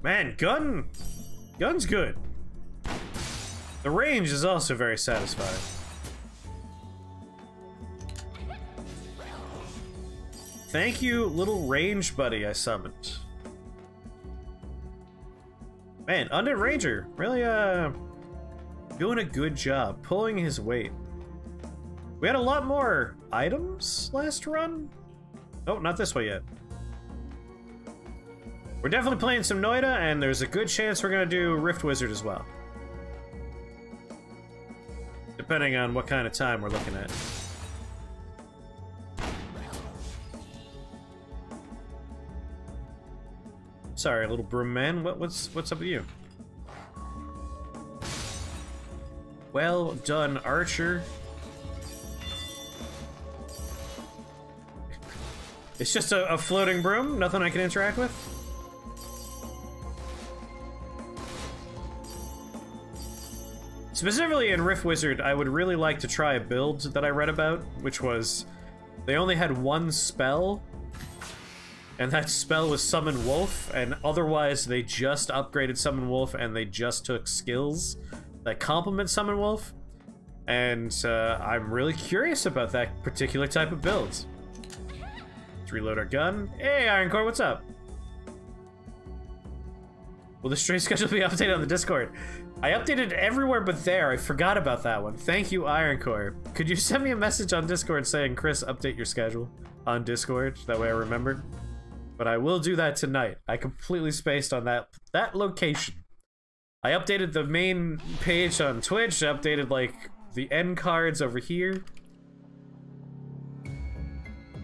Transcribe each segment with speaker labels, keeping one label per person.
Speaker 1: Man, gun's good. The range is also very satisfying. Thank you, little range buddy I summoned. Man, Undead Ranger, really, doing a good job, pulling his weight. We had a lot more items last run? Oh, not this way yet. We're definitely playing some Noida, and there's a good chance we're gonna do Rift Wizard as well. Depending on what kind of time we're looking at. Sorry, little broom man. What's up with you? Well done, Archer. It's just a floating broom? Nothing I can interact with? Specifically in Rift Wizard, I would really like to try a build that I read about, which was they only had one spell, and that spell was Summon Wolf, and otherwise they just upgraded Summon Wolf and they just took skills that complement Summon Wolf. And I'm really curious about that particular type of build. Let's reload our gun. Hey, Ironcore, what's up? Will the stream schedule be updated on the Discord? I updated everywhere but there. I forgot about that one. Thank you, Ironcore. Could you send me a message on Discord saying, Chris, update your schedule on Discord? That way I remembered. But I will do that tonight. I completely spaced on that location. I updated the main page on Twitch. I updated, like, the end cards over here.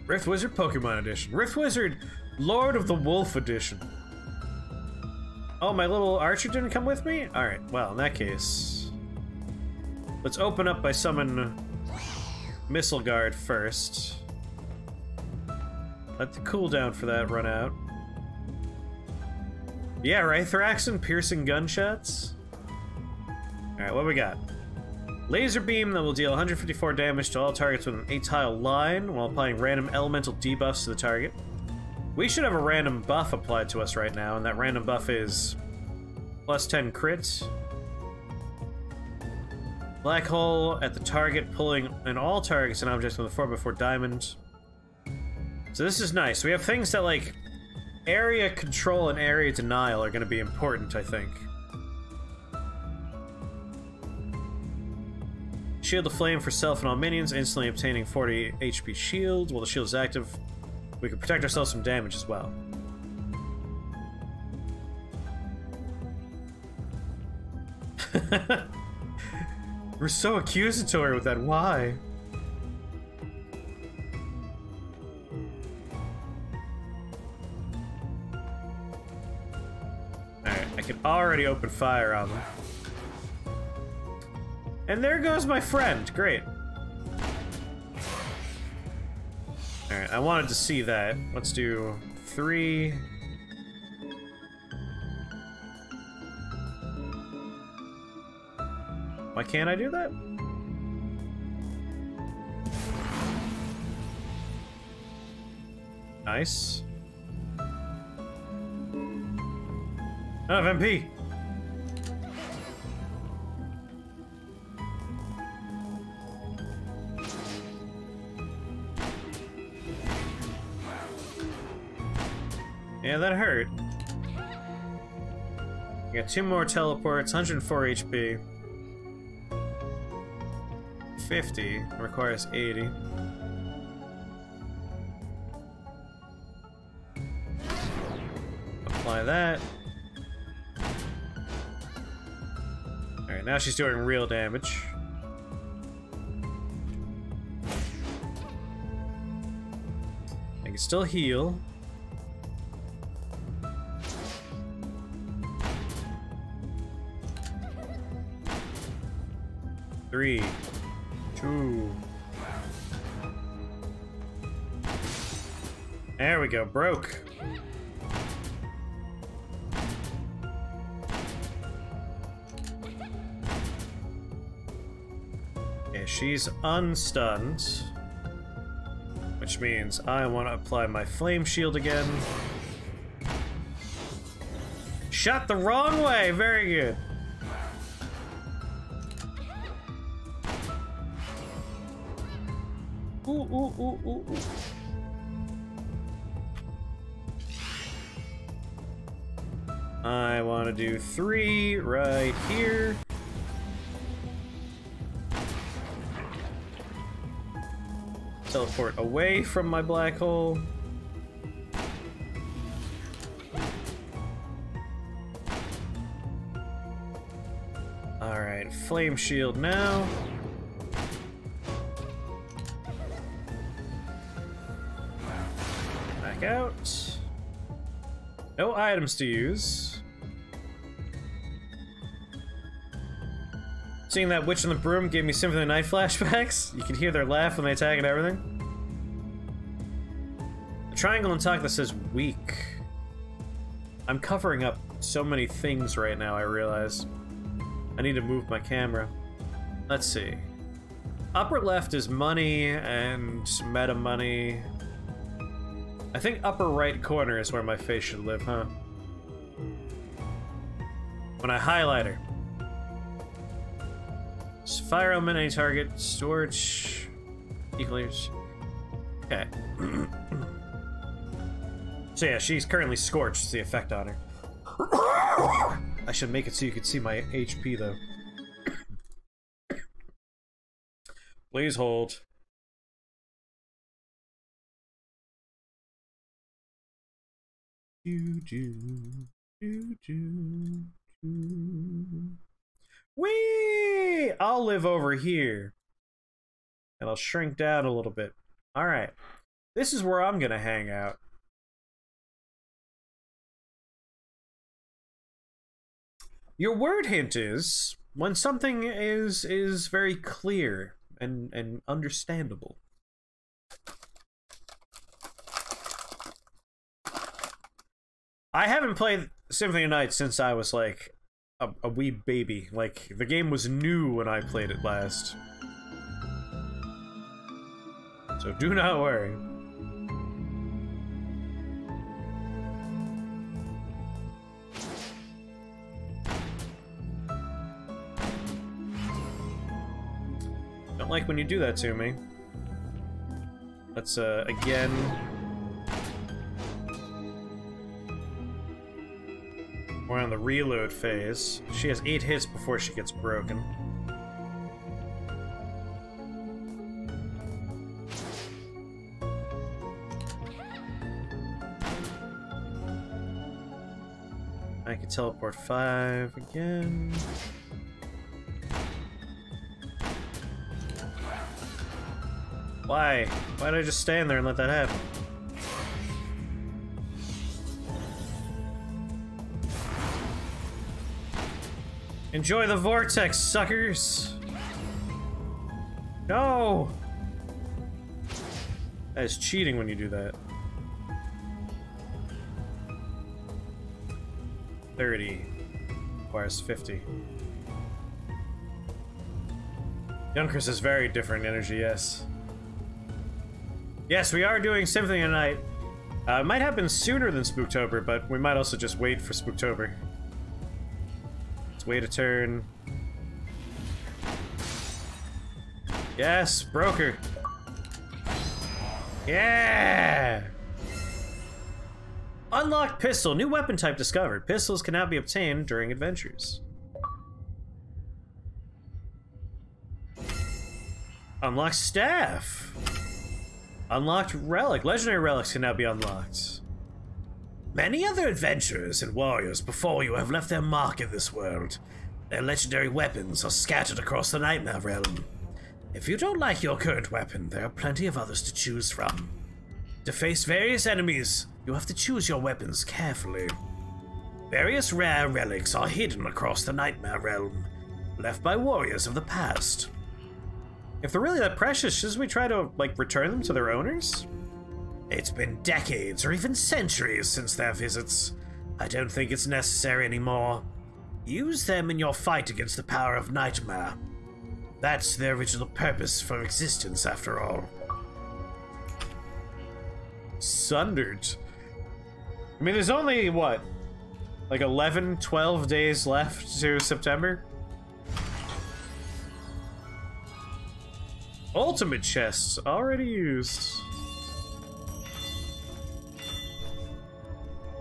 Speaker 1: Rift Wizard Pokemon Edition. Rift Wizard Lord of the Wolf Edition. Oh, my little archer didn't come with me? Alright, well, in that case... let's open up by summon Missile Guard first. Let the cooldown for that run out. Yeah, right, Thraxon piercing gunshots. Alright, what we got? Laser beam that will deal 154 damage to all targets with an 8-tile line while applying random elemental debuffs to the target. We should have a random buff applied to us right now, and that random buff is plus 10 crit. Black hole at the target, pulling in all targets and objects with a 4x4 diamond. So this is nice. We have things that, like, area control and area denial are going to be important, I think. Shield of Flame for self and all minions, instantly obtaining 40 HP shield. While the shield is active, we can protect ourselves from damage as well. We're so accusatory with that. Why? Alright, I can already open fire on them. And there goes my friend. Great. Alright, I wanted to see that. Let's do 3. Why can't I do that? Nice. Oh, MP. Yeah, that hurt. I got 2 more teleports, 104 HP. 50 requires 80. Apply that. Alright, now she's doing real damage. I can still heal. Three, 2. There we go, broke. Okay, she's unstunned. Which means I want to apply my flame shield again. Shot the wrong way! Very good. Ooh, ooh, ooh, ooh, ooh. I want to do 3 right here. Teleport away from my black hole. Alright, flame shield now. Back out. No items to use. Seeing that witch in the broom gave me Symphony of the Night flashbacks. You can hear their laugh when they attack and everything. The triangle on top that says weak. I'm covering up so many things right now, I realize. I need to move my camera. Let's see. Upper left is money and meta money. I think upper right corner is where my face should live, huh? When I highlight her. Fire element, any target, storage, equally. Okay. So yeah, she's currently scorched, it's the effect on her. I should make it so you can see my HP though. Please hold. Whee! I'll live over here. And I'll shrink down a little bit. Alright. This is where I'm gonna hang out. Your word hint is when something is very clear and understandable. I haven't played Symphony of the Night since I was like a wee baby. Like, the game was new when I played it last. So do not worry. Don't like when you do that to me. Let's, again... We're on the reload phase. She has 8 hits before she gets broken. I can teleport 5 again. Why? Why did I just stand there and let that happen? Enjoy the vortex, suckers! No! That is cheating when you do that. 30. Requires 50. Junkers is very different energy, yes. Yes, we are doing Symphony of the Night. It might happen sooner than Spooktober, but we might also just wait for Spooktober. Let's wait a turn. Yes, broker. Yeah! Unlocked pistol. New weapon type discovered. Pistols can now be obtained during adventures. Unlocked staff. Unlocked relic. Legendary relics can now be unlocked. Many other adventurers and warriors before you have left their mark in this world. Their legendary weapons are scattered across the Nightmare Realm. If you don't like your current weapon, there are plenty of others to choose from. To face various enemies, you have to choose your weapons carefully. Various rare relics are hidden across the Nightmare Realm, left by warriors of the past. If they're really that precious, shouldn't we try to, like, return them to their owners? It's been decades or even centuries since their visits. I don't think it's necessary anymore. Use them in your fight against the power of Nightmare. That's their original purpose for existence, after all. Sundered. I mean, there's only, what? Like 11, 12 days left to September? Ultimate chests already used.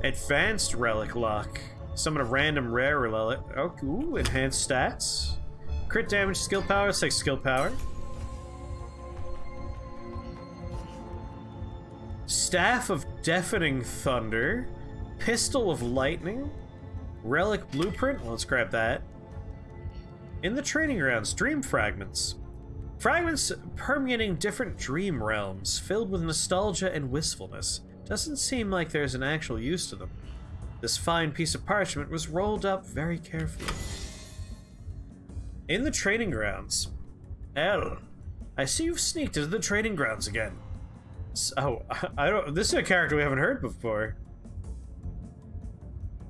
Speaker 1: Advanced relic lock. Summon a random rare relic. Oh, ooh, enhanced stats. Crit damage, skill power. Let's take skill power. Staff of Deafening Thunder. Pistol of Lightning. Relic Blueprint. Well, let's grab that. In the training grounds, dream fragments. Fragments permeating different dream realms, filled with nostalgia and wistfulness. Doesn't seem like there's an actual use to them. This fine piece of parchment was rolled up very carefully. In the training grounds. L. I see you've sneaked into the training grounds again. So, I don't. This is a character we haven't heard before.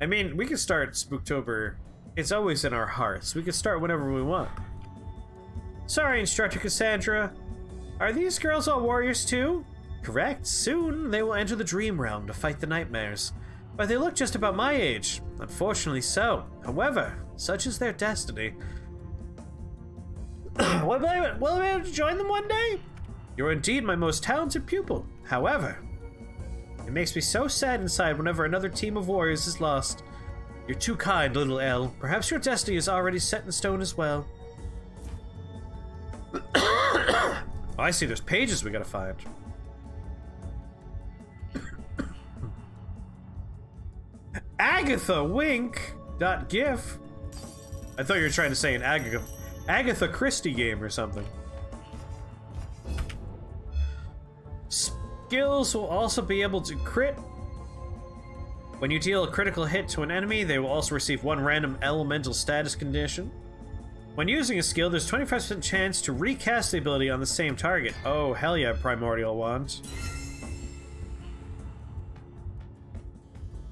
Speaker 1: I mean, we could start Spooktober. It's always in our hearts. We could start whenever we want. Sorry, Instructor Cassandra. Are these girls all warriors too? Correct. Soon they will enter the dream realm to fight the nightmares. But they look just about my age. Unfortunately so. However, such is their destiny. Will I be able to join them one day? You're indeed my most talented pupil. However, it makes me so sad inside whenever another team of warriors is lost. You're too kind, little Elle. Perhaps your destiny is already set in stone as well. Oh, I see. There's pages we gotta find. Agatha Wink.gif. I thought you were trying to say an Agatha Christie game or something. Skills will also be able to crit. When you deal a critical hit to an enemy, they will also receive one random elemental status condition. When using a skill, there's 25% chance to recast the ability on the same target. Oh, hell yeah, Primordial Wand.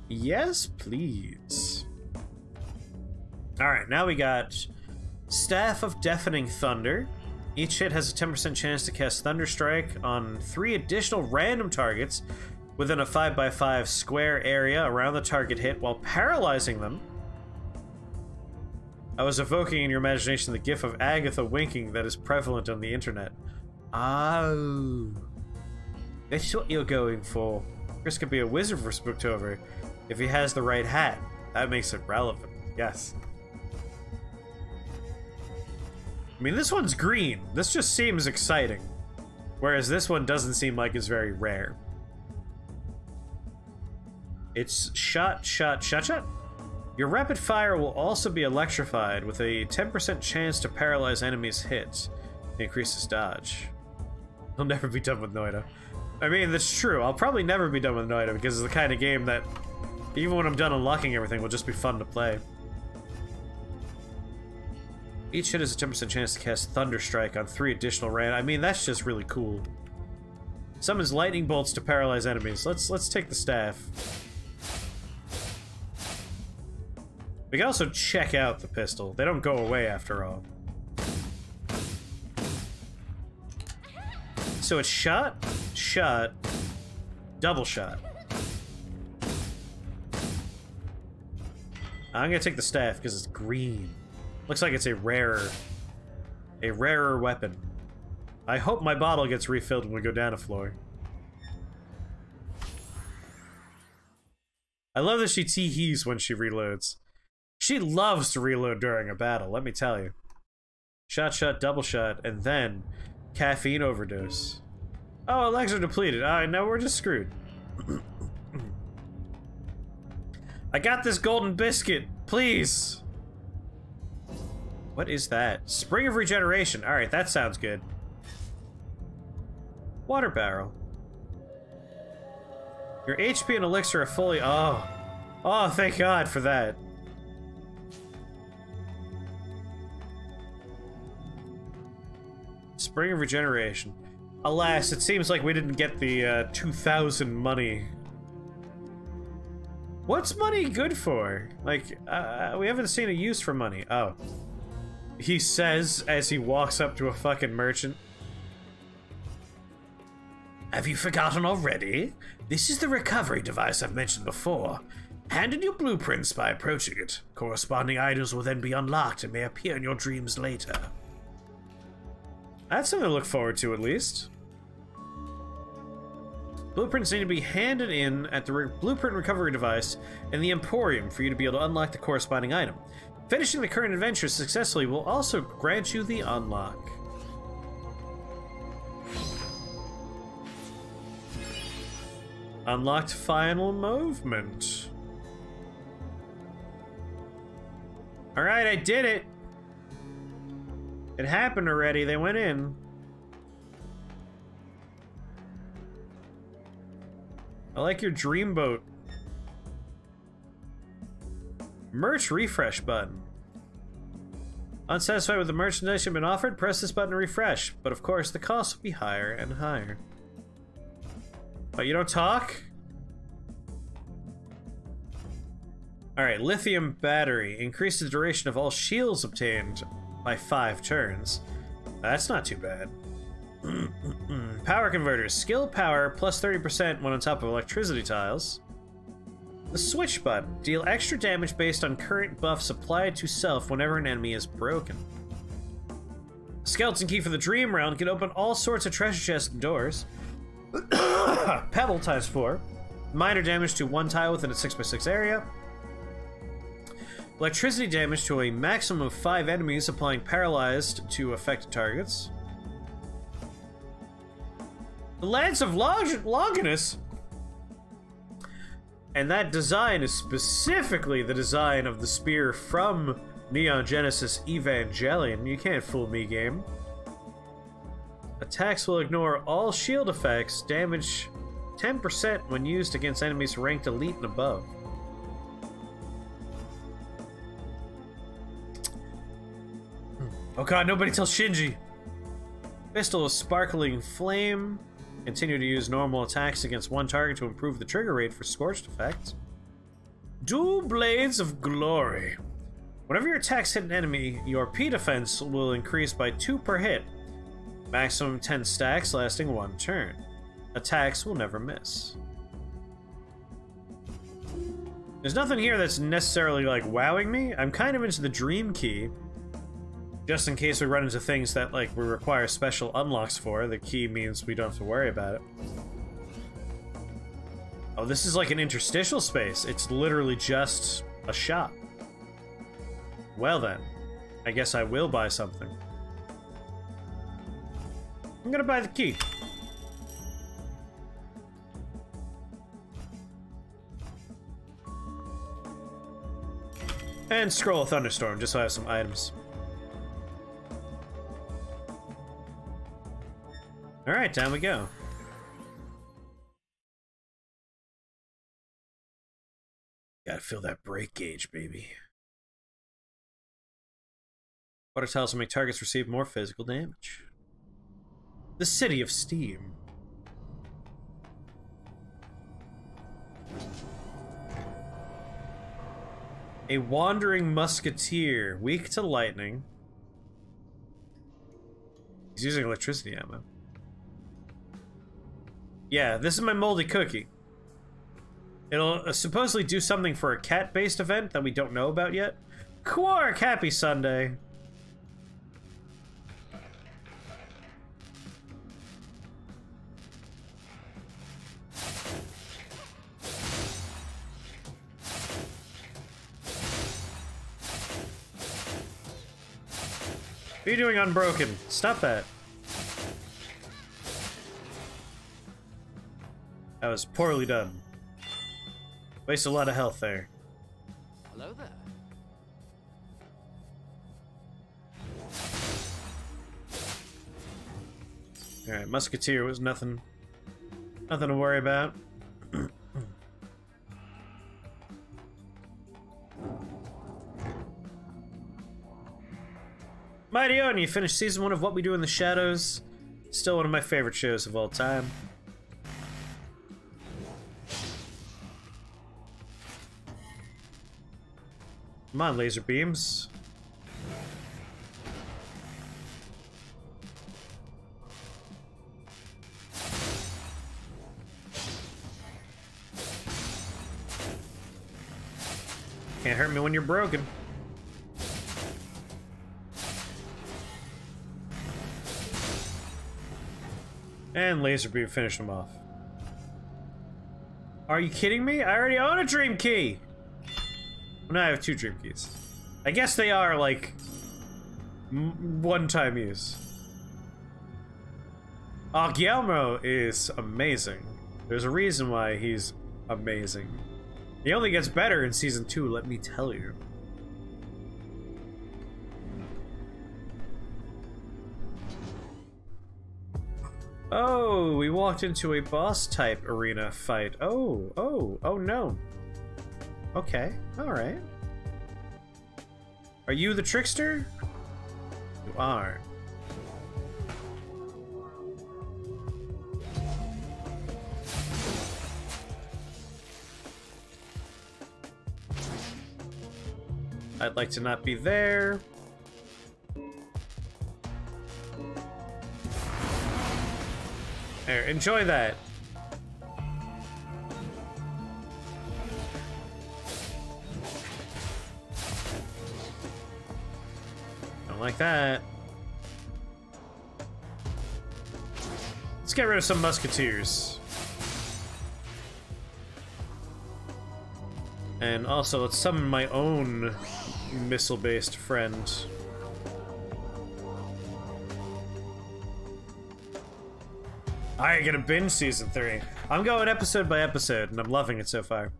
Speaker 1: Yes, please. Alright, now we got Staff of Deafening Thunder. Each hit has a 10% chance to cast Thunderstrike on 3 additional random targets within a 5x5 square area around the target hit while paralyzing them. I was evoking in your imagination the gif of Agatha winking that is prevalent on the internet. Oh. That's what you're going for. Chris could be a wizard for Spooktober if he has the right hat. That makes it relevant. Yes. I mean, this one's green. This just seems exciting. Whereas this one doesn't seem like it's very rare. It's shot. Your rapid fire will also be electrified with a 10% chance to paralyze enemies' hits. It increases dodge. I'll never be done with Noida. I mean, that's true. I'll probably never be done with Noida because it's the kind of game that, even when I'm done unlocking everything, will just be fun to play. Each hit has a 10% chance to cast Thunderstrike on 3 additional I mean, that's just really cool. Summons lightning bolts to paralyze enemies. Let's take the staff. We can also check out the pistol. They don't go away after all. So it's shot, double shot. I'm gonna take the staff because it's green. Looks like it's a rarer weapon. I hope my bottle gets refilled when we go down a floor. I love that she tee-hees when she reloads. She loves to reload during a battle, let me tell you. Shot, double shot, and then caffeine overdose. Oh, our legs are depleted. Alright, now we're just screwed. I got this golden biscuit, please. What is that? Spring of Regeneration. Alright, that sounds good. Water barrel. Your HP and elixir are fully... Oh, thank God for that. Spring of Regeneration. Alas, it seems like we didn't get the 2,000 money. What's money good for? Like, we haven't seen a use for money. Oh. He says as he walks up to a fucking merchant. Have you forgotten already? This is the recovery device I've mentioned before. Hand in your blueprints by approaching it. Corresponding items will then be unlocked and may appear in your dreams later. That's something to look forward to, at least. Blueprints need to be handed in at the blueprint recovery device in the Emporium for you to be able to unlock the corresponding item. Finishing the current adventure successfully will also grant you the unlock. Unlocked final movement. Alright, I did it! It happened already, they went in. I like your dreamboat. Merch refresh button. Unsatisfied with the merchandise you've been offered, press this button to refresh. But of course, the cost will be higher and higher. But you don't talk? Alright, lithium battery. Increase the duration of all shields obtained by 5 turns. That's not too bad. Power converters. Skill power plus 30% when on top of electricity tiles. The switch button. Deal extra damage based on current buffs applied to self whenever an enemy is broken. Skeleton key for the dream realm can open all sorts of treasure chests and doors. Pebble times 4. Minor damage to 1 tile within a 6x6 area. Electricity damage to a maximum of 5 enemies, applying paralyzed to affected targets. The Lance of Longinus! And that design is specifically the design of the spear from Neon Genesis Evangelion. You can't fool me, game. Attacks will ignore all shield effects, damage 10% when used against enemies ranked elite and above. Oh god, nobody tell Shinji! Pistol of Sparkling Flame. Continue to use normal attacks against one target to improve the trigger rate for scorched effects. Dual Blades of Glory. Whenever your attacks hit an enemy, your P defense will increase by 2 per hit. Maximum 10 stacks lasting 1 turn. Attacks will never miss. There's nothing here that's necessarily like wowing me. I'm kind of into the Dream Key. Just in case we run into things that, like, we require special unlocks for, the key means we don't have to worry about it. Oh, this is like an interstitial space. It's literally just a shop. Well then, I guess I will buy something. I'm gonna buy the key. And scroll a thunderstorm, just so I have some items. Alright, down we go. Gotta fill that break gauge, baby. Water tiles will make targets receive more physical damage. The City of Steam. A wandering musketeer, weak to lightning. He's using electricity ammo. Yeah, this is my moldy cookie. It'll supposedly do something for a cat-based event that we don't know about yet. Quark, happy Sunday! What are you doing, Unbroken? Stop that. That was poorly done. Wasted a lot of health there.
Speaker 2: Hello there.
Speaker 1: Alright, Musketeer was nothing to worry about. Mighty Owen, you finished season 1 of What We Do in the Shadows. Still one of my favorite shows of all time. Come on, laser beams. Can't hurt me when you're broken. And laser beam finished him off. Are you kidding me? I already own a dream key! Well, now I have 2 dream keys. I guess they are, like, one-time use. Oh, Guillermo is amazing. There's a reason why he's amazing. He only gets better in Season 2, let me tell you. Oh, we walked into a boss-type arena fight. Oh no. Okay, alright. Are you the trickster? You are. I'd like to not be there. There, enjoy that. Don't like that. Let's get rid of some musketeers. And also, let's summon my own missile-based friend. I ain't gonna binge Season 3. I'm going episode by episode, and I'm loving it so far.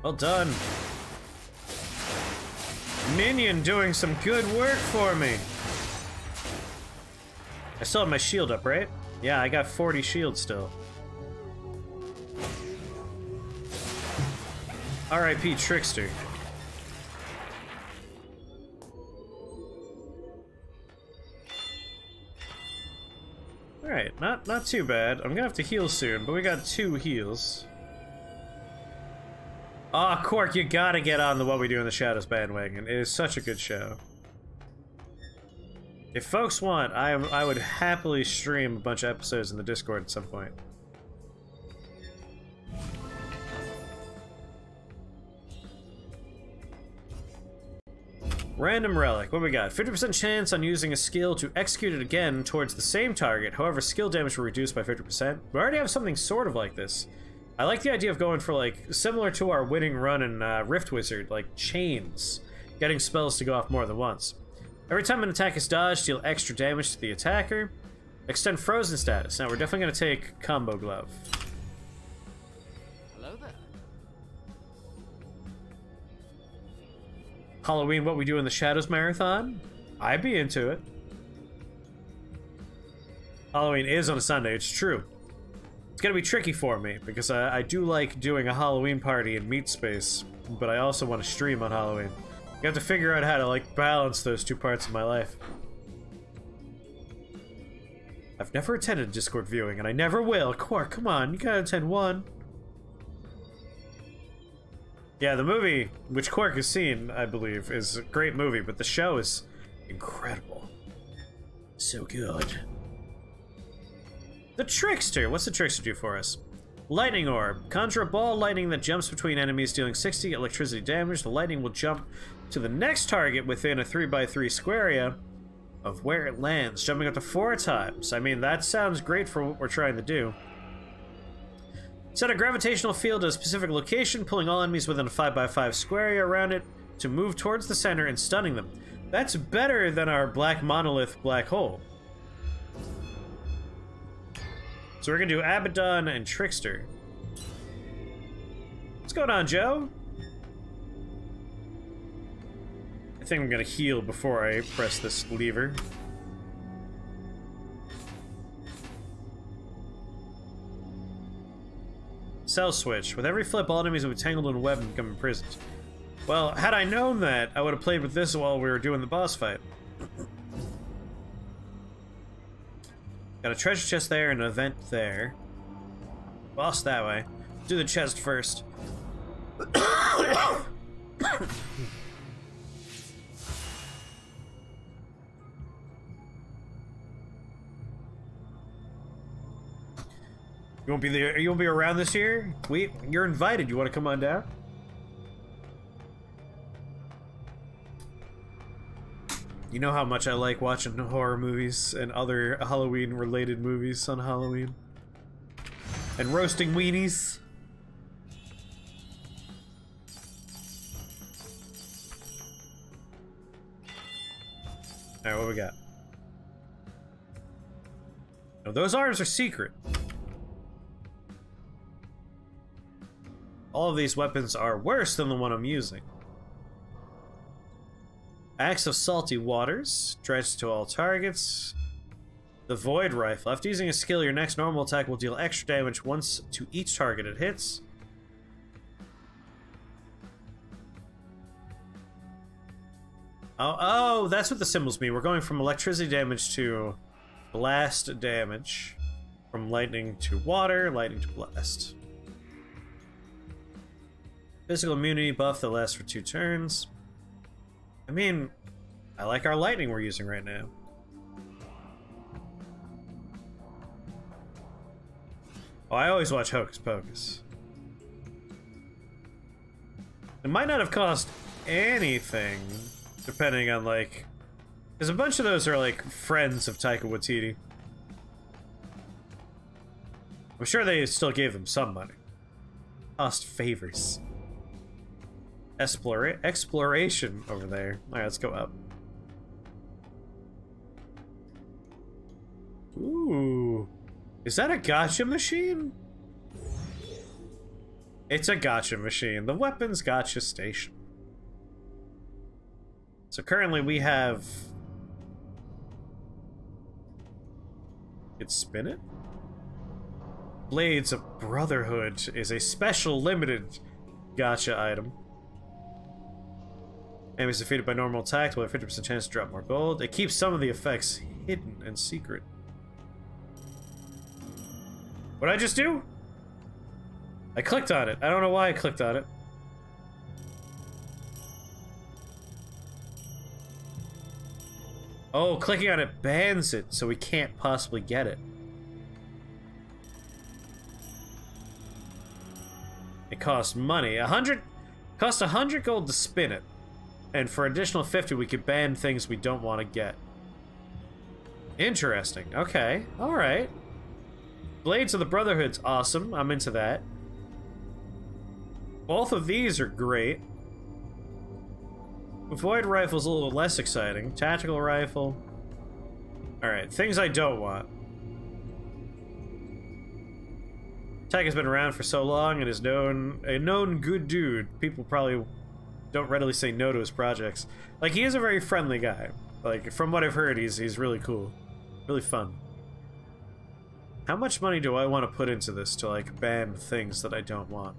Speaker 1: Well done. Minion doing some good work for me. I still have my shield up, right? Yeah, I got 40 shields still. R.I.P. Trickster. Alright, not too bad. I'm gonna have to heal soon, but we got 2 heals. Aw, oh, Quark, you gotta get on the What We Do in the Shadows bandwagon. It is such a good show. If folks want, I would happily stream a bunch of episodes in the Discord at some point. Random relic. What we got? 50% chance on using a skill to execute it again towards the same target. However, skill damage will reduce by 50%. We already have something sort of like this. I like the idea of going for, like, similar to our winning run in Rift Wizard, like chains. Getting spells to go off more than once. Every time an attack is dodged, deal extra damage to the attacker. Extend frozen status. Now we're definitely going to take Combo Glove.
Speaker 2: Hello there.
Speaker 1: Halloween, What We Do in the Shadows marathon? I'd be into it. Halloween is on a Sunday, it's true. It's going to be tricky for me, because I do like doing a Halloween party in Meat Space, but I also want to stream on Halloween. You have to figure out how to, like, balance those 2 parts of my life. I've never attended Discord viewing, and I never will. Quark, come on, you gotta attend one. Yeah, the movie, which Quark has seen, I believe, is a great movie, but the show is incredible. So good. The Trickster! What's the Trickster do for us? Lightning Orb. Conjure a ball of lightning that jumps between enemies, dealing 60 electricity damage. The lightning will jump to the next target within a 3x3 square area of where it lands, jumping up to 4 times. I mean, that sounds great for what we're trying to do. Set a gravitational field at a specific location, pulling all enemies within a 5x5 square area around it to move towards the center and stunning them. That's better than our black monolith black hole. So we're gonna do Abaddon and Trickster. What's going on, Joe? I think I'm gonna heal before I press this lever. Cell switch. With every flip, all enemies will be tangled in a web and become imprisoned. Well, had I known that, I would have played with this while we were doing the boss fight. Got a treasure chest there and an event there. Boss that way. Do the chest first. You won't be there. You won't be around this year. You're invited. You want to come on down? You know how much I like watching horror movies and other Halloween-related movies on Halloween, and roasting weenies. All right, what we got? No, those arms are secret. All of these weapons are worse than the one I'm using. Axe of Salty Waters. Drench to all targets. The Void Rifle. After using a skill, your next normal attack will deal extra damage once to each target it hits. Oh, that's what the symbols mean. We're going from electricity damage to blast damage. From lightning to water, lightning to blast. Physical immunity buff that lasts for 2 turns. I mean, I like our lightning we're using right now. Oh, I always watch Hocus Pocus. It might not have cost anything, depending on, like... Because a bunch of those are, like, friends of Taika Waititi. I'm sure they still gave them some money. Cost favors. Exploration over there. Alright, let's go up. Ooh. Is that a gacha machine? It's a gacha machine. The weapons gacha station. So currently we have... Could spin it? Blades of Brotherhood is a special limited gacha item. Enemies defeated by normal attack will have 50% chance to drop more gold. It keeps some of the effects hidden and secret. What'd I just do? I clicked on it. I don't know why I clicked on it. Oh, clicking on it bans it, so we can't possibly get it. It costs money. Costs 100 gold to spin it. And for additional 50, we could ban things we don't want to get. Interesting. Okay. Alright. Blades of the Brotherhood's awesome. I'm into that. Both of these are great. Void Rifle's a little less exciting. Tactical Rifle. Alright, things I don't want. Tech has been around for so long and is a known good dude. People probably don't readily say no to his projects. Like, he is a very friendly guy. Like, from what I've heard, he's really cool. Really fun. How much money do I want to put into this to, like, ban things that I don't want?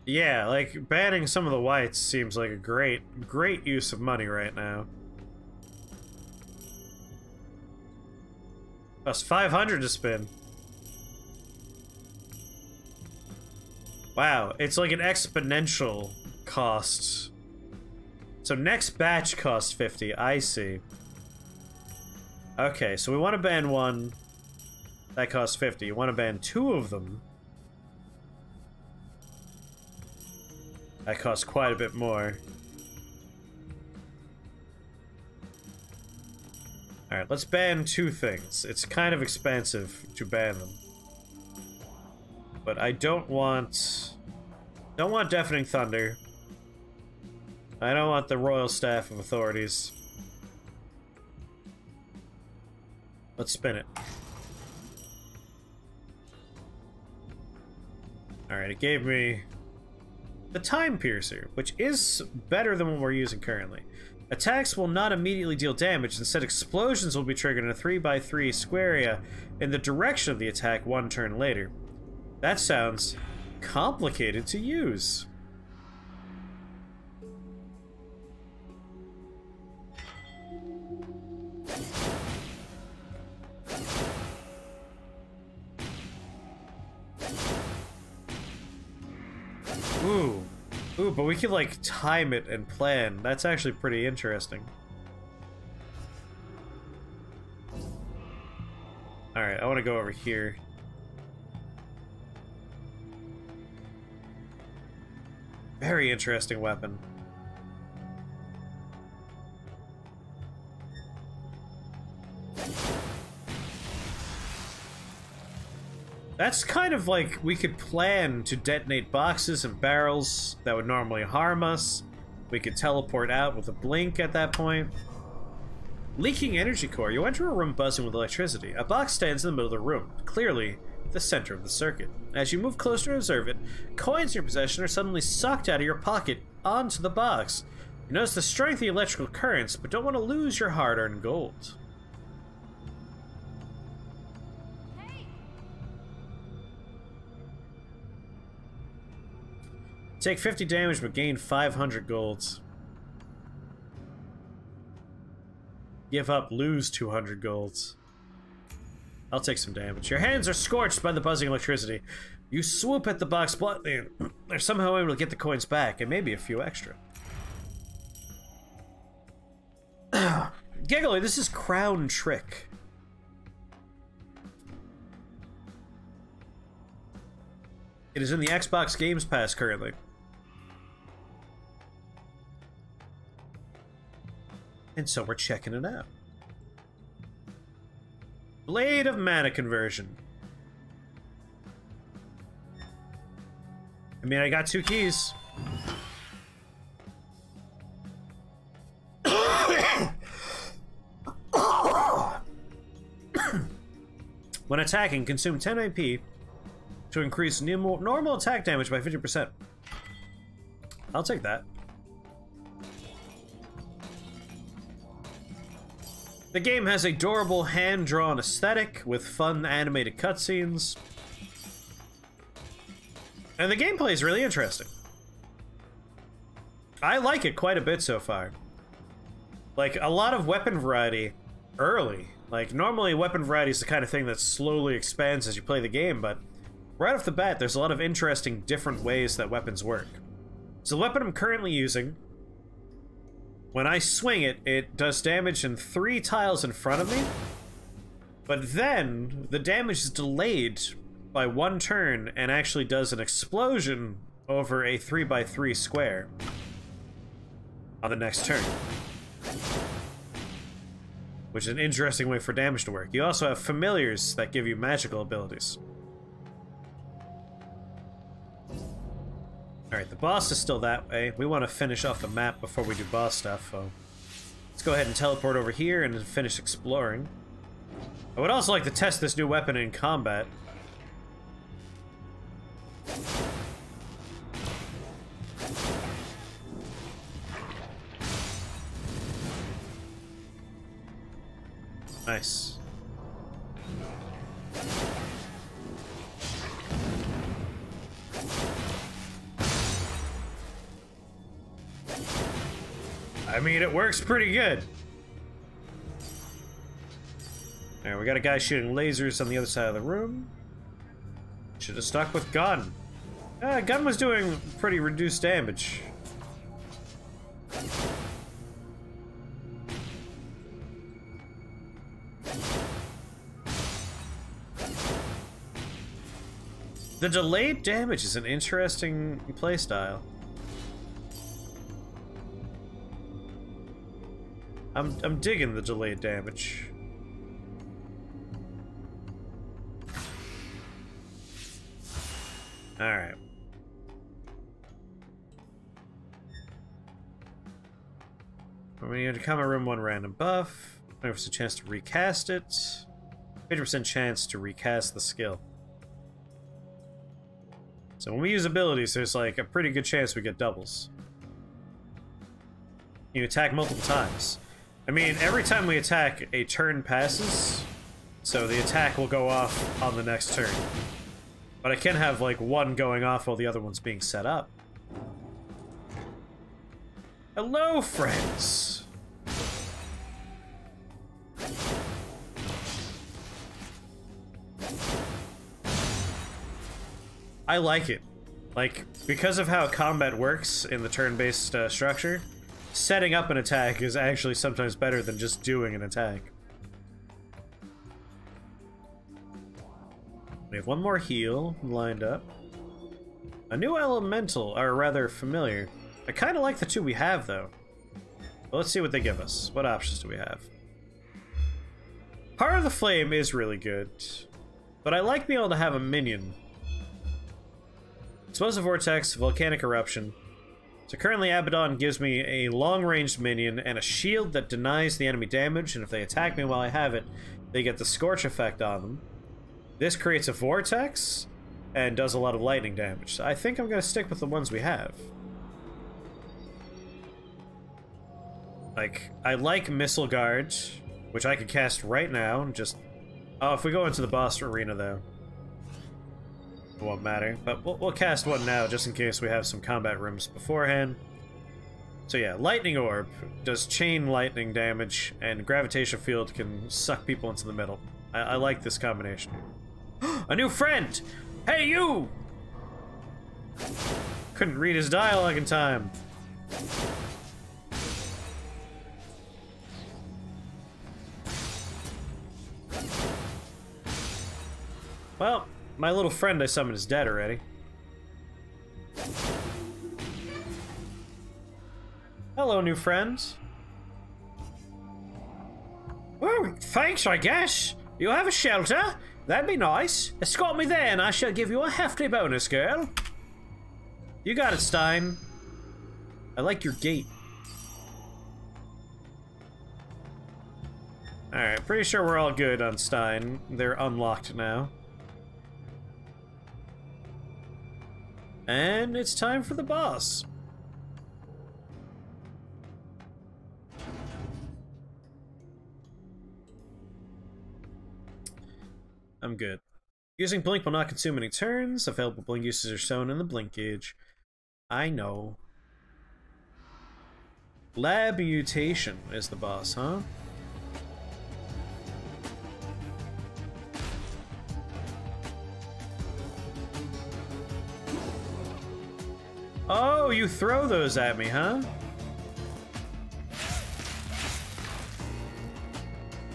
Speaker 1: Yeah, like, banning some of the whites seems like a great use of money right now. Costs 500 to spin. Wow, it's like an exponential cost. So next batch costs 50, I see. Okay, so we want to ban one. That costs 50. You want to ban 2 of them. That costs quite a bit more. Alright, let's ban 2 things. It's kind of expensive to ban them. But I don't want Deafening Thunder. I don't want the Royal Staff of Authorities. Let's spin it. Alright, it gave me the Time Piercer, which is better than what we're using currently. Attacks will not immediately deal damage. Instead, explosions will be triggered in a 3x3 square area in the direction of the attack 1 turn later. That sounds complicated to use. Ooh. Ooh, but we could, like, time it and plan. That's actually pretty interesting. Alright, I want to go over here. Very interesting weapon. That's kind of like we could plan to detonate boxes and barrels that would normally harm us. We could teleport out with a blink at that point. Leaking energy core. You enter a room buzzing with electricity. A box stands in the middle of the room, clearly the center of the circuit. As you move closer to observe it, coins in your possession are suddenly sucked out of your pocket onto the box. You notice the strength of the electrical currents, but don't want to lose your hard-earned gold. Take 50 damage, but gain 500 golds. Give up, lose 200 golds. I'll take some damage. Your hands are scorched by the buzzing electricity. You swoop at the box bluntly and are somehow able to get the coins back, and maybe a few extra. Giggly, this is Crown Trick. It is in the Xbox Games Pass currently. And so we're checking it out. Blade of Mana Conversion. I mean, I got 2 keys. When attacking, consume 10 AP to increase normal attack damage by 50%. I'll take that. The game has a adorable hand-drawn aesthetic with fun animated cutscenes. And the gameplay is really interesting. I like it quite a bit so far. Like, a lot of weapon variety early. Like, normally weapon variety is the kind of thing that slowly expands as you play the game, but right off the bat, there's a lot of interesting different ways that weapons work. So the weapon I'm currently using, when I swing it, it does damage in 3 tiles in front of me, but then the damage is delayed by 1 turn and actually does an explosion over a 3x3 square on the next turn. Which is an interesting way for damage to work. You also have familiars that give you magical abilities. Alright, the boss is still that way. We want to finish off the map before we do boss stuff, so let's go ahead and teleport over here and finish exploring. I would also like to test this new weapon in combat. Nice. I mean, it works pretty good. Alright, we got a guy shooting lasers on the other side of the room. Should have stuck with gun. Gun was doing pretty reduced damage. The delayed damage is an interesting playstyle. I'm digging the delayed damage. Alright. When you enter common room, 1 random buff. 20% chance to recast it. 50% chance to recast the skill. So when we use abilities, there's like a pretty good chance we get doubles. You attack multiple times. I mean, every time we attack, a turn passes, so the attack will go off on the next turn. But I can have, like, one going off while the other one's being set up. Hello, friends! I like it. Like, because of how combat works in the turn-based structure, setting up an attack is actually sometimes better than just doing an attack. We have one more heal lined up. A new elemental, or rather familiar. I kind of like the two we have, though. Well, let's see what they give us. What options do we have? Heart of the Flame is really good, but I like being able to have a minion. Explosive Vortex, Volcanic Eruption. So currently Abaddon gives me a long-ranged minion and a shield that denies the enemy damage, and if they attack me while I have it, they get the Scorch effect on them. This creates a vortex and does a lot of lightning damage. So I think I'm going to stick with the ones we have. Like, I like Missile Guard, which I could cast right now. Just, oh, if we go into the boss arena, though, it won't matter. But we'll cast one now, just in case we have some combat rooms beforehand. So yeah, Lightning Orb does chain lightning damage, and Gravitation Field can suck people into the middle. I like this combination. A new friend! Hey, you! Couldn't read his dialogue in time. Well, my little friend I summoned is dead already. Hello, new friends. Oh, thanks, I guess. You have a shelter? That'd be nice. Escort me there and I shall give you a hefty bonus, girl. You got it, Stein. I like your gait. Alright, pretty sure we're all good on Stein. They're unlocked now. And it's time for the boss. I'm good. Using Blink will not consume any turns. Available Blink uses are shown in the Blink gauge. I know. Lab Mutation is the boss, huh? Oh, you throw those at me, huh?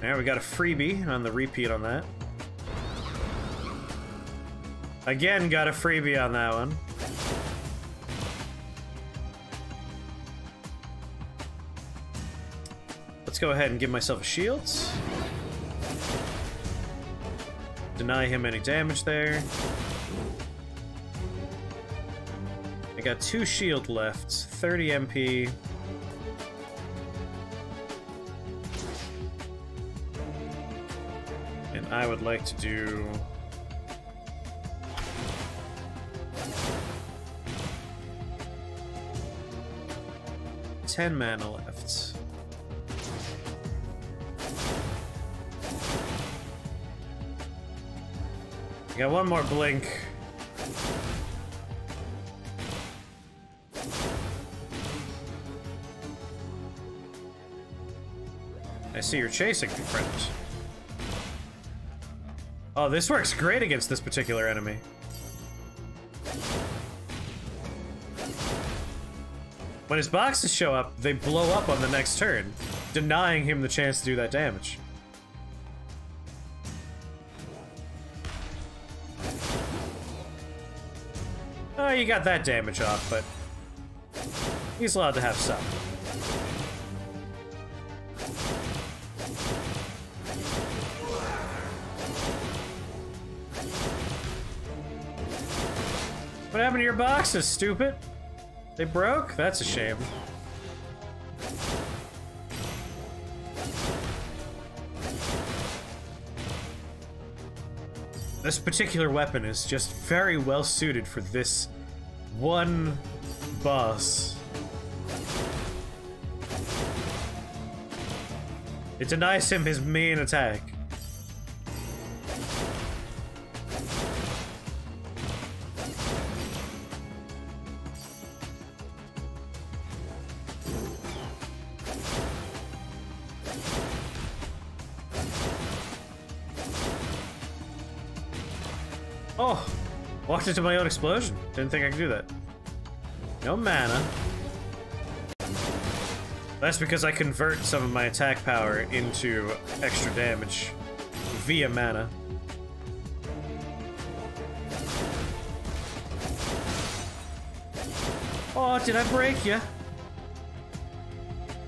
Speaker 1: There, we got a freebie on the repeat on that. Again, got a freebie on that one. Let's go ahead and give myself a shield. Deny him any damage there. I got 2 shield left, 30 MP. And I would like to do... $10 mana left. I got one more blink. I see you're chasing me, friend. Oh, this works great against this particular enemy. When his boxes show up, they blow up on the next turn, denying him the chance to do that damage. Oh, you got that damage off, but he's allowed to have some. What happened to your boxes, stupid? They broke? That's a shame. This particular weapon is just very well suited for this one boss. It denies him his main attack. Oh! Walked into my own explosion. Didn't think I could do that. No mana. That's because I convert some of my attack power into extra damage via mana. Oh, did I break you?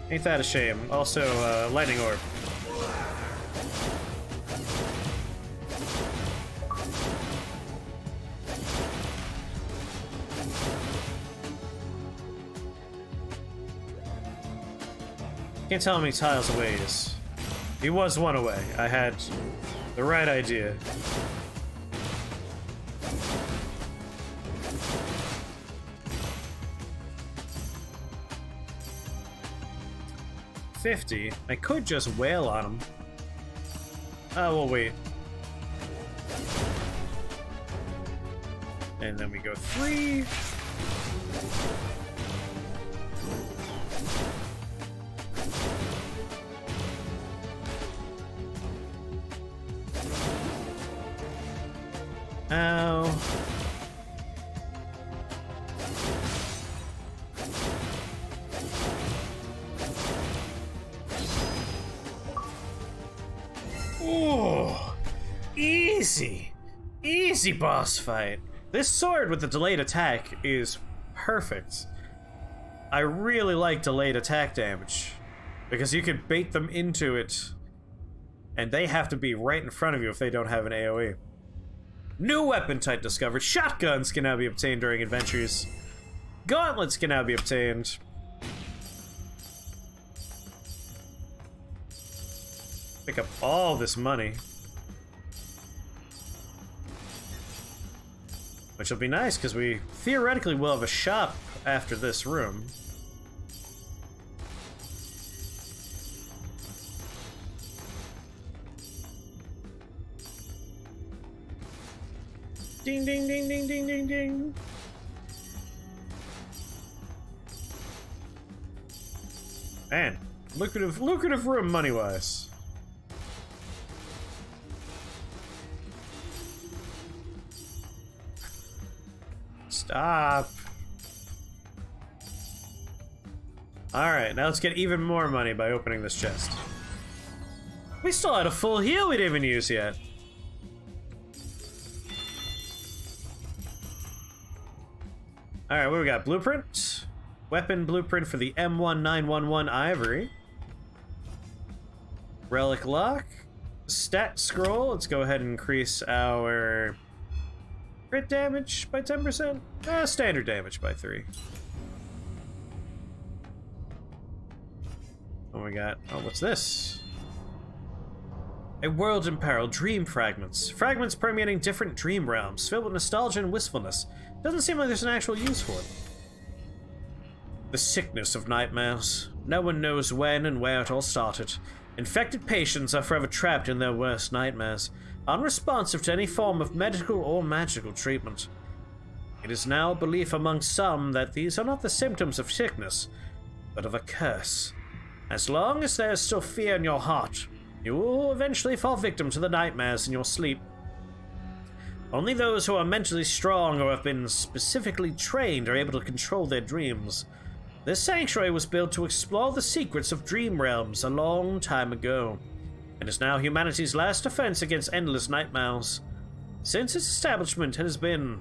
Speaker 1: Ain't that a shame? Also, lightning orb. Can't tell how many tiles away he is. He was one away. I had the right idea. $50. I could just wail on him. Oh, we'll wait. And then we go 3. Ow. Oh, easy. Easy boss fight. This sword with the delayed attack is perfect. I really like delayed attack damage because you can bait them into it and they have to be right in front of you if they don't have an AoE. New weapon type discovered. Shotguns can now be obtained during adventures. Gauntlets can now be obtained. Pick up all this money. Which will be nice, because we theoretically will have a shop after this room. Ding, ding, ding, ding, ding, ding, ding. Man, lucrative room money-wise. Stop. Alright, now let's get even more money by opening this chest. We still had a full heal we didn't even use yet. Alright, what do we got? Blueprint? Weapon blueprint for the M1911 Ivory. Relic lock. Stat scroll. Let's go ahead and increase our crit damage by 10%. Standard damage by 3. What we got? Oh, what's this? A world in peril. Dream fragments. Fragments permeating different dream realms, filled with nostalgia and wistfulness. Doesn't seem like there's an actual use for it. The sickness of nightmares. No one knows when and where it all started. Infected patients are forever trapped in their worst nightmares, unresponsive to any form of medical or magical treatment. It is now a belief among some that these are not the symptoms of sickness, but of a curse. As long as there is still fear in your heart, you will eventually fall victim to the nightmares in your sleep. Only those who are mentally strong or have been specifically trained are able to control their dreams. This sanctuary was built to explore the secrets of dream realms a long time ago, and is now humanity's last defense against endless nightmares. Since its establishment, it has been...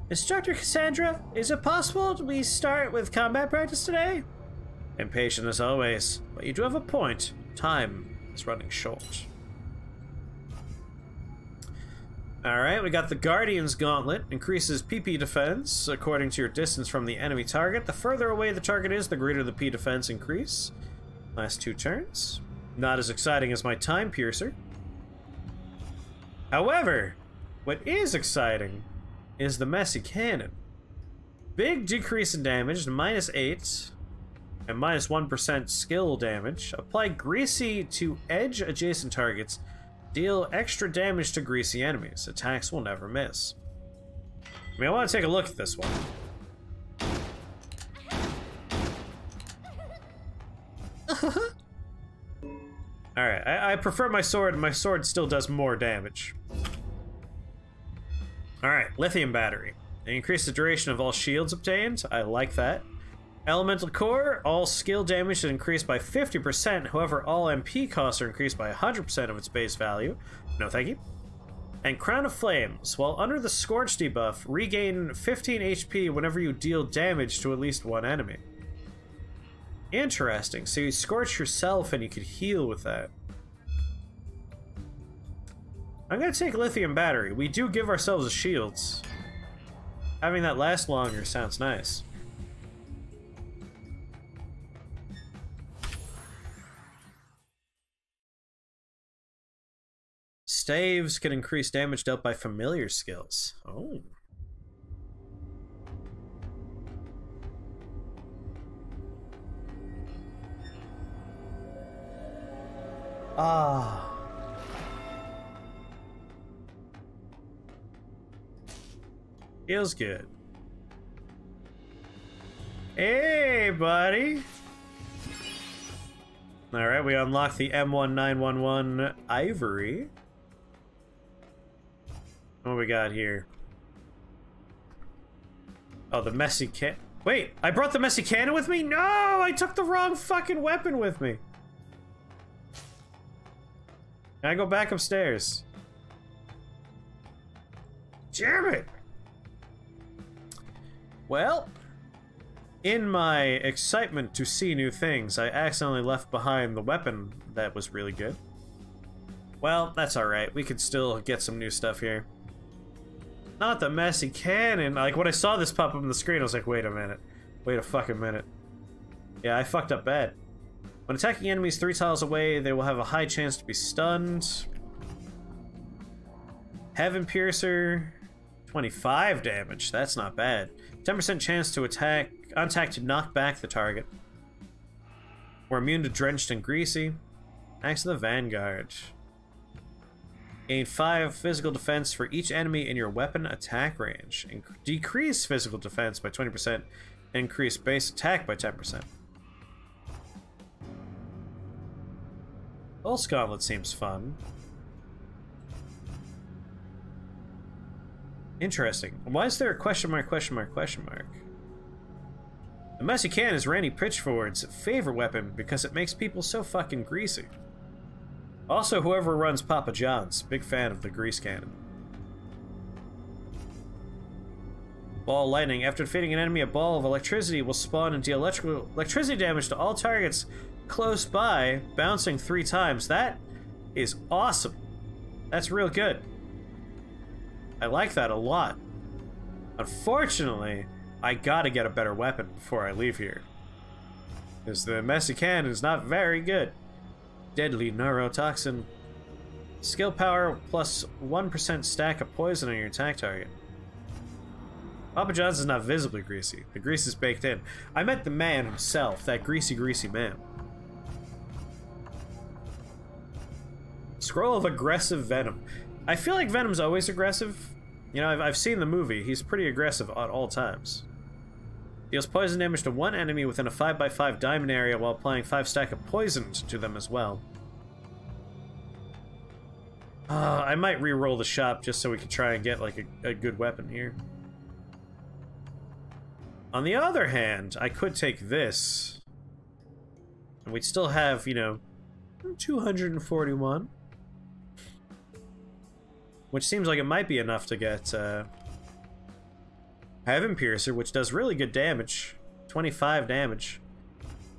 Speaker 1: Instructor Cassandra, is it possible we start with combat practice today? Impatient as always, but you do have a point. Time is running short. Alright, we got the Guardian's Gauntlet. Increases PP defense according to your distance from the enemy target. The further away the target is, the greater the P defense increase. Last 2 turns. Not as exciting as my Time Piercer. However, what is exciting is the Messy Cannon. Big decrease in damage, -8. and minus 1% skill damage. Apply Greasy to edge adjacent targets. Deal extra damage to greasy enemies. Attacks will never miss. I mean, I want to take a look at this one. Alright, I prefer my sword. My sword still does more damage. Alright, lithium battery. Increase the duration of all shields obtained. I like that. Elemental core. All skill damage is increased by 50%. However, all MP costs are increased by 100% of its base value. No thank you. And Crown of Flames. While under the Scorch debuff, regain 15 HP whenever you deal damage to at least one enemy. Interesting. So you scorch yourself and you could heal with that. I'm gonna take lithium battery. We do give ourselves a shields. Having that last longer sounds nice. Staves can increase damage dealt by familiar skills. Oh. Ah. Feels good. Hey, buddy. All right, we unlock the M1911 Ivory. What we got here? Oh, the messy can. Wait, I brought the messy cannon with me? No, I took the wrong fucking weapon with me. Can I go back upstairs? Damn it! Well, in my excitement to see new things, I accidentally left behind the weapon that was really good. Well, that's alright. We could still get some new stuff here. Not the messy cannon. Like, when I saw this pop up on the screen, I was like, wait a minute. Wait a fucking minute. Yeah, I fucked up bad. When attacking enemies 3 tiles away, they will have a high chance to be stunned. Heaven Piercer. 25 damage. That's not bad. 10% chance to attack. On attack to knock back the target. We're immune to Drenched and Greasy. Axe of the Vanguard. Gain 5 physical defense for each enemy in your weapon attack range. Decrease physical defense by 20%. Increase base attack by 10%. Pulse Gauntlet seems fun. Interesting. Why is there a question mark, question mark, question mark? The Messy Cannon is Randy Pitchford's favorite weapon because it makes people so fucking greasy. Also, whoever runs Papa John's, big fan of the grease cannon. Ball Lightning. After defeating an enemy, a ball of electricity will spawn and deal electricity damage to all targets close by, bouncing 3 times. That is awesome. That's real good. I like that a lot. Unfortunately, I gotta get a better weapon before I leave here. Because the Messy Cannon is not very good. Deadly Neurotoxin. Skill power plus 1% stack of poison on your attack target. Papa John's is not visibly greasy. The grease is baked in. I meant the man himself, that greasy, greasy man. Scroll of Aggressive Venom. I feel like Venom's always aggressive. You know, I've seen the movie. He's pretty aggressive at all times. Deals poison damage to one enemy within a 5x5 diamond area while applying 5 stack of poison to them as well. I might re-roll the shop just so we can try and get like a good weapon here. On the other hand, I could take this. And we'd still have, you know, 241. Which seems like it might be enough to get Heaven Piercer, which does really good damage. 25 damage.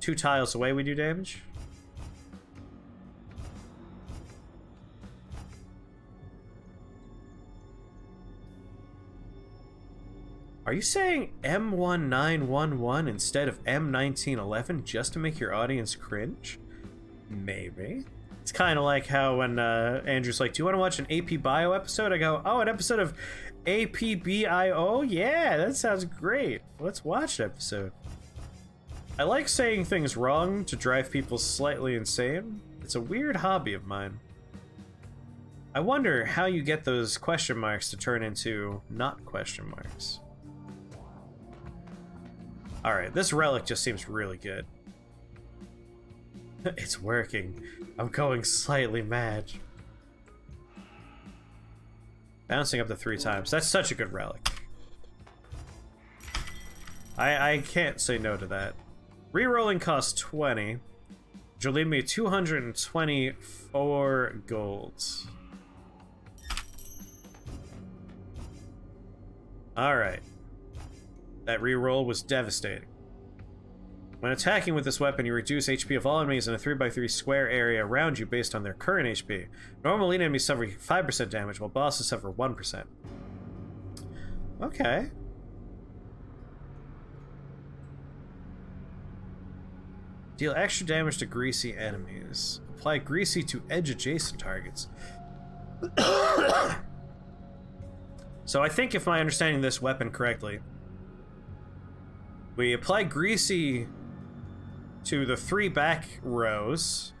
Speaker 1: 2 tiles away we do damage. Are you saying M1911 instead of M1911 just to make your audience cringe? Maybe. It's kind of like how when Andrew's like, do you want to watch an AP Bio episode? I go, oh, an episode of APBIO? Yeah, that sounds great. Let's watch the episode. I like saying things wrong to drive people slightly insane. It's a weird hobby of mine. I wonder how you get those question marks to turn into not question marks. Alright, this relic just seems really good. It's working. I'm going slightly mad. Bouncing up to 3 times. That's such a good relic. I can't say no to that. Rerolling costs 20, which will leave me 224 golds. Alright. That reroll was devastating. When attacking with this weapon, you reduce HP of all enemies in a 3x3 square area around you based on their current HP. Normal elite enemies suffer 5% damage, while bosses suffer 1%. Okay. Deal extra damage to greasy enemies. Apply greasy to edge adjacent targets. So I think if I'm understanding this weapon correctly, we apply greasy to the 3 back rows,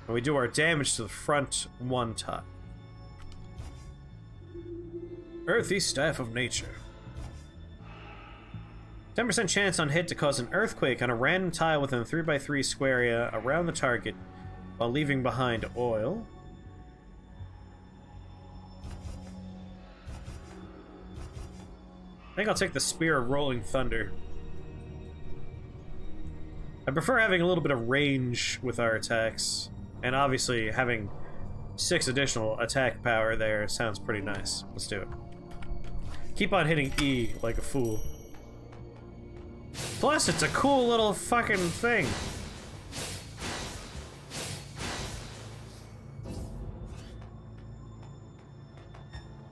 Speaker 1: and we do our damage to the front 1 time. Earthy Staff of Nature. 10% chance on hit to cause an earthquake on a random tile within a 3x3 square area around the target while leaving behind oil. I think I'll take the Spear of Rolling Thunder. I prefer having a little bit of range with our attacks, and obviously having 6 additional attack power there sounds pretty nice. Let's do it. Keep on hitting E like a fool. Plus, it's a cool little fucking thing.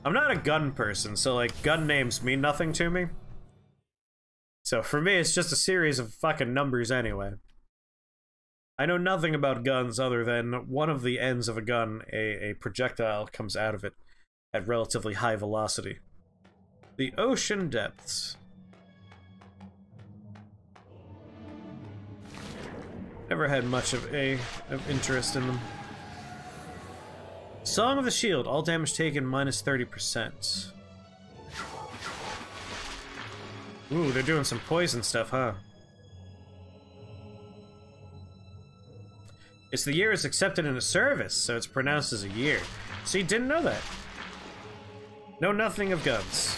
Speaker 1: I'm not a gun person, so like gun names mean nothing to me. So for me, it's just a series of fucking numbers anyway. I know nothing about guns other than one of the ends of a gun, a projectile comes out of it at relatively high velocity. The Ocean Depths. Never had much of interest in them. Song of the Shield. All damage taken minus 30%. Ooh, they're doing some poison stuff, huh? It's the year it's accepted in a service, so it's pronounced as a year. So you didn't know that. Know nothing of guns.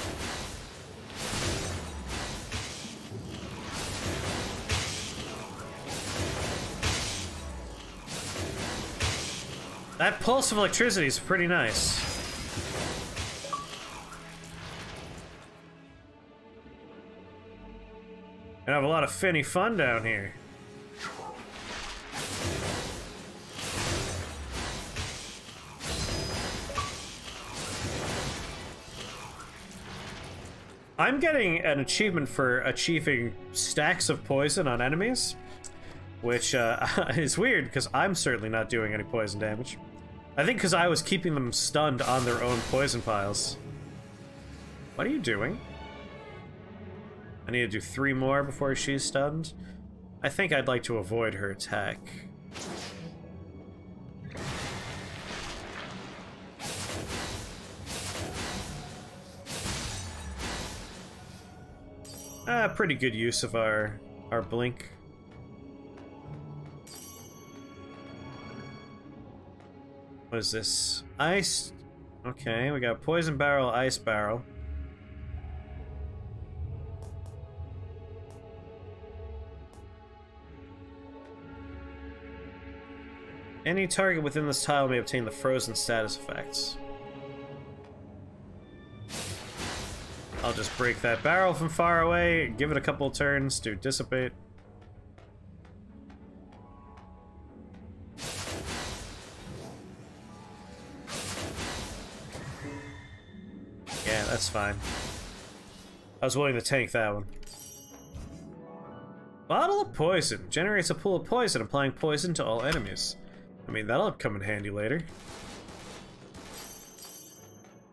Speaker 1: That pulse of electricity is pretty nice. And I have a lot of finny fun down here. I'm getting an achievement for achieving stacks of poison on enemies, which is weird because I'm certainly not doing any poison damage. I think because I was keeping them stunned on their own poison piles. What are you doing? I need to do 3 more before she's stunned. I think I'd like to avoid her attack. Pretty good use of our blink. What is this? Ice. Okay, we got poison barrel, ice barrel. Any target within this tile may obtain the frozen status effects. I'll just break that barrel from far away, give it a couple of turns to dissipate. Yeah, that's fine. I was willing to tank that one. Bottle of poison. Generates a pool of poison, applying poison to all enemies. I mean, that'll come in handy later.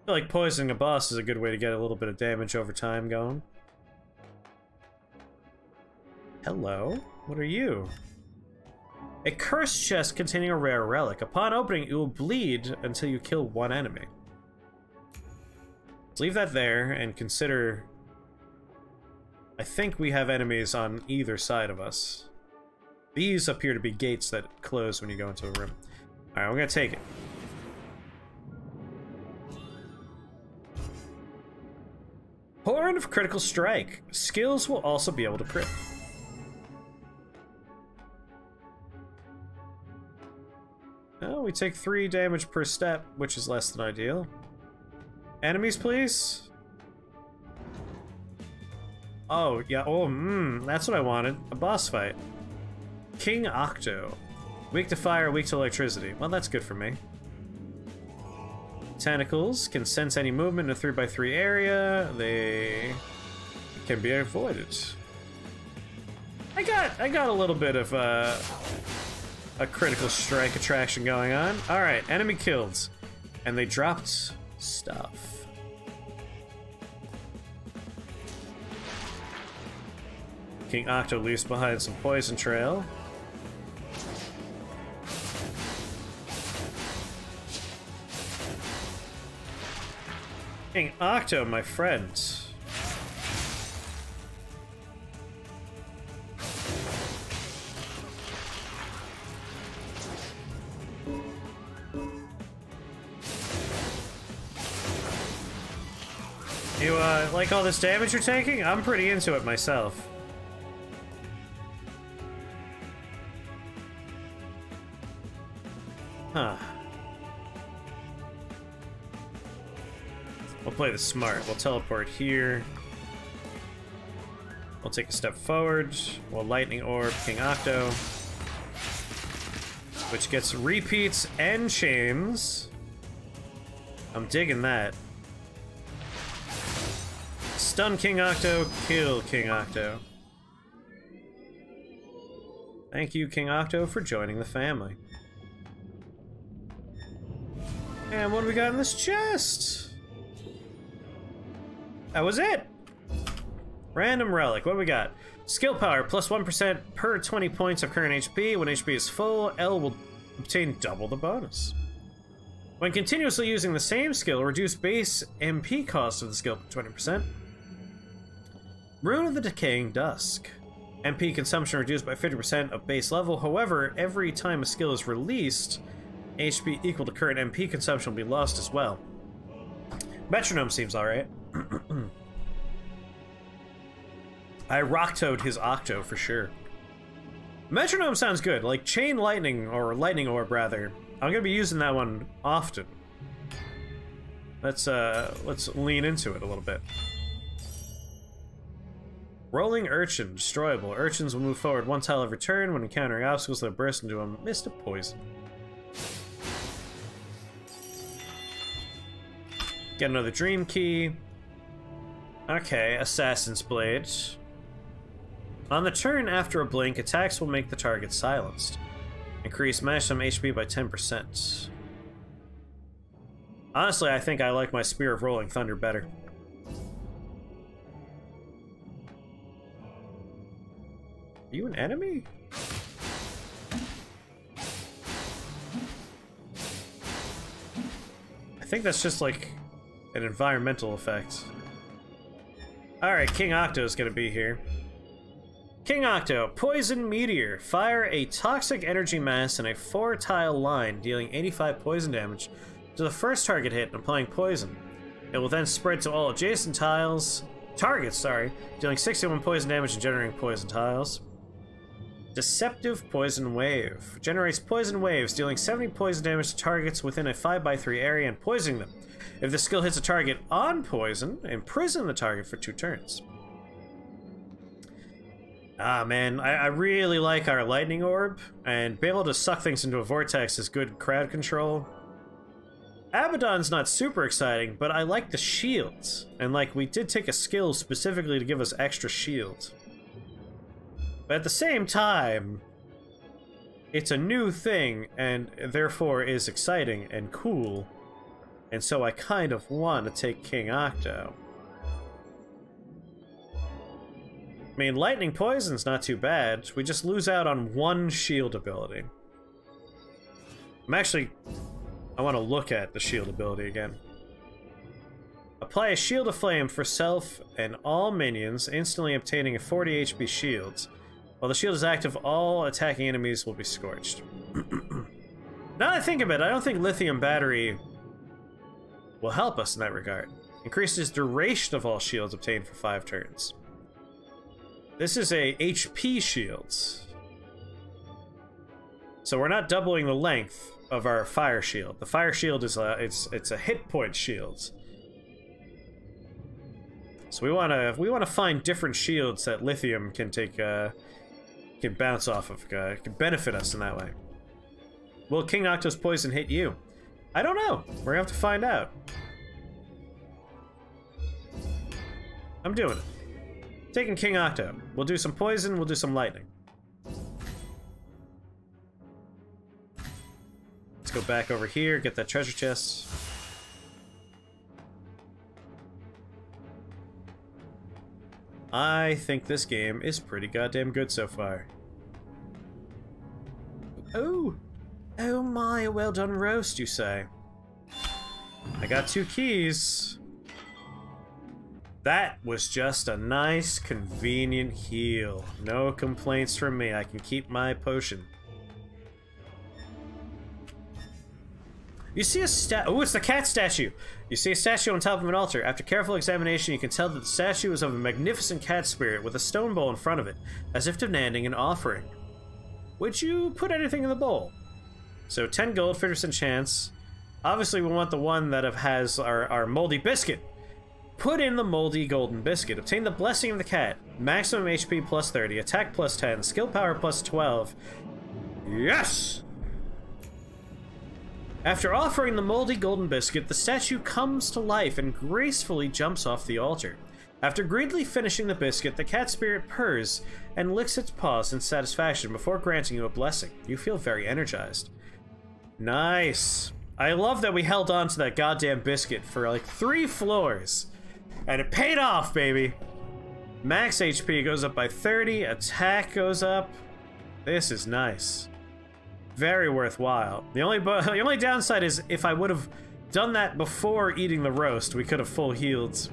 Speaker 1: I feel like poisoning a boss is a good way to get a little bit of damage over time going. Hello. What are you? A cursed chest containing a rare relic. Upon opening, it will bleed until you kill one enemy. Let's leave that there and consider... I think we have enemies on either side of us. These appear to be gates that close when you go into a room. Alright, we're gonna take it. Horn of Critical Strike. Skills will also be able to crit. Oh, we take 3 damage per step, which is less than ideal. Enemies, please? Oh, yeah, that's what I wanted. A boss fight. King Octo. Weak to fire, weak to electricity. Well, that's good for me. Tentacles can sense any movement in a 3x3 area. They can be avoided. I got a little bit of a critical strike attraction going on. All right, enemy killed, and they dropped stuff. King Octo leaves behind some poison trail. King Octo, my friend. You, like all this damage you're taking? I'm pretty into it myself. Huh. We'll play this smart. We'll teleport here. We'll take a step forward. We'll Lightning Orb King Octo, which gets repeats and chains. I'm digging that. Stun King Octo, kill King Octo. Thank you, King Octo, for joining the family. And what do we got in this chest? That was it! Random relic, what do we got? Skill power, plus 1% per 20 points of current HP. When HP is full, L will obtain double the bonus. When continuously using the same skill, reduce base MP cost of the skill by 20%. Rune of the Decaying Dusk. MP consumption reduced by 50% of base level. However, every time a skill is released, HP equal to current MP consumption will be lost as well. Metronome seems alright. I rock-toed his Octo for sure. Metronome sounds good, like Chain Lightning, or Lightning Orb rather. I'm gonna be using that one often. Let's lean into it a little bit. Rolling Urchin, destroyable. Urchins will move forward 1 tile every turn. When encountering obstacles, they'll burst into a mist of poison. Get another Dream Key. Okay, Assassin's Blade. On the turn after a blink, attacks will make the target silenced. Increase maximum HP by 10%. Honestly, I think I like my Spear of Rolling Thunder better. Are you an enemy? I think that's just like an environmental effect. Alright, King Octo is gonna be here. King Octo, Poison Meteor. Fire a toxic energy mass in a 4-tile line, dealing 85 poison damage to the first target hit and applying poison. It will then spread to all adjacent targets, dealing 61 poison damage and generating poison tiles. Deceptive Poison Wave. Generates poison waves, dealing 70 poison damage to targets within a 5x3 area and poisoning them. If the skill hits a target on poison, imprison the target for 2 turns. Ah, man, I really like our Lightning Orb, and being able to suck things into a vortex is good crowd control. Abaddon's not super exciting, but I like the shields. And, like, we did take a skill specifically to give us extra shields. But at the same time, it's a new thing, and therefore is exciting and cool. And so I kind of want to take King Octo. mean, lightning poison's not too bad. We just lose out on one shield ability. I want to look at the shield ability again. Apply a shield of flame for self and all minions, instantly obtaining a 40 HP shield. While the shield is active, all attacking enemies will be scorched. Now that I think of it, I don't think lithium battery will help us in that regard. Increases duration of all shields obtained for 5 turns. This is a HP shield. So we're not doubling the length of our fire shield. The fire shield is it's a hit point shield. So we wanna find different shields that lithium can take can bounce off of, can benefit us in that way. Will King Octo's poison hit you? I don't know. We're gonna have to find out. I'm doing it. Taking King Octo. We'll do some poison, we'll do some lightning. Let's go back over here, get that treasure chest. I think this game is pretty goddamn good so far. Oh! Oh my, well done roast, you say. I got 2 keys. That was just a nice, convenient heal. No complaints from me. I can keep my potion. You see a oh, it's the cat statue! You see a statue on top of an altar. After careful examination, you can tell that the statue is of a magnificent cat spirit with a stone bowl in front of it, as if demanding an offering. Would you put anything in the bowl? So 10 gold, 50% chance. Obviously, we want the one that has our moldy biscuit. Put in the moldy golden biscuit. Obtain the blessing of the cat. Maximum HP plus 30, attack plus 10, skill power plus 12. Yes! After offering the moldy golden biscuit, the statue comes to life and gracefully jumps off the altar. After greedily finishing the biscuit, the cat spirit purrs and licks its paws in satisfaction before granting you a blessing. You feel very energized. Nice. I love that we held on to that goddamn biscuit for like 3 floors. And it paid off, baby! Max HP goes up by 30, attack goes up. This is nice. Very worthwhile. The only downside is if I would have done that before eating the roast, we could have full healed.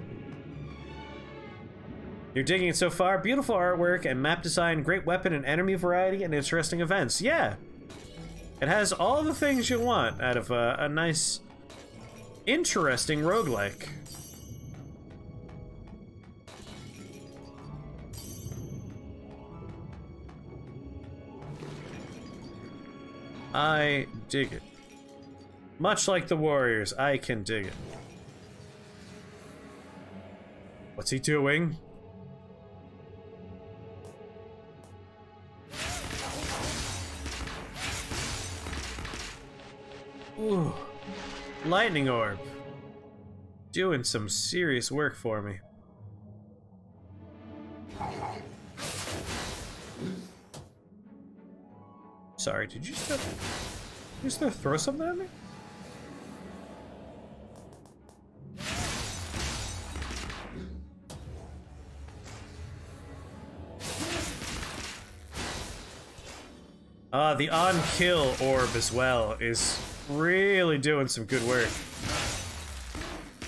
Speaker 1: You're digging it so far. Beautiful artwork and map design, great weapon and enemy variety, and interesting events. Yeah! It has all the things you want out of a nice, interesting roguelike. I dig it. Much like the warriors, I can dig it. What's he doing? Ooh. Lightning orb. Doing some serious work for me. Sorry, did you just throw something at me? The on-kill orb as well is really doing some good work.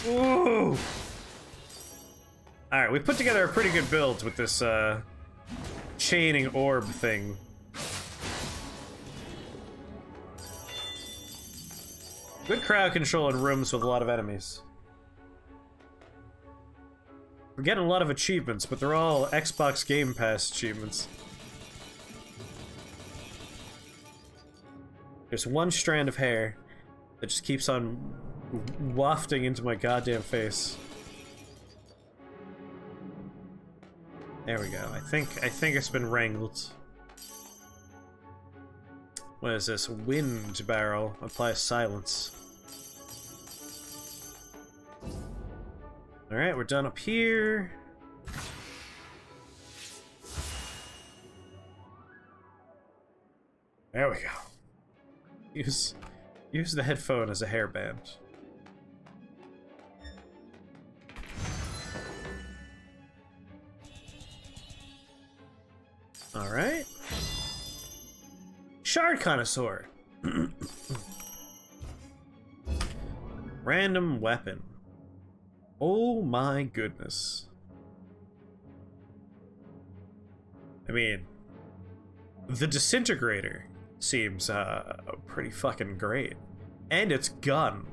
Speaker 1: Ooh! Alright, we put together a pretty good build with this, chaining orb thing. Good crowd control in rooms with a lot of enemies. We're getting a lot of achievements, but they're all Xbox Game Pass achievements. There's one strand of hair that just keeps on wafting into my goddamn face. There we go. I think it's been wrangled. What is this? Wind barrel. Apply silence. Alright, we're done up here. There we go. Use the headphone as a hairband. Alright. Shard Connoisseur. Random weapon. Oh my goodness. I mean, the Disintegrator seems pretty fucking great. And it's gun.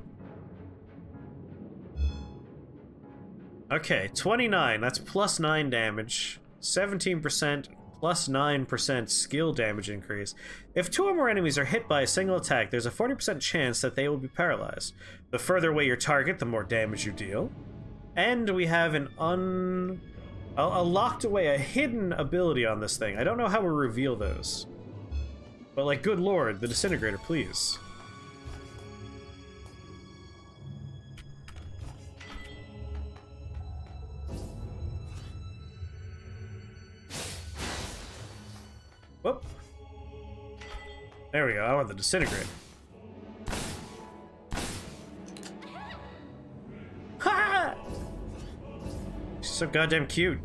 Speaker 1: Okay, 29, that's plus 9 damage. 17% plus 9% skill damage increase. If 2 or more enemies are hit by a single attack, there's a 40% chance that they will be paralyzed. The further away your target, the more damage you deal. And we have a locked away, a hidden ability on this thing. I don't know how we reveal those. But like, good lord, the Disintegrator, please. Whoop. There we go, I want the Disintegrator. Ha! She's so goddamn cute.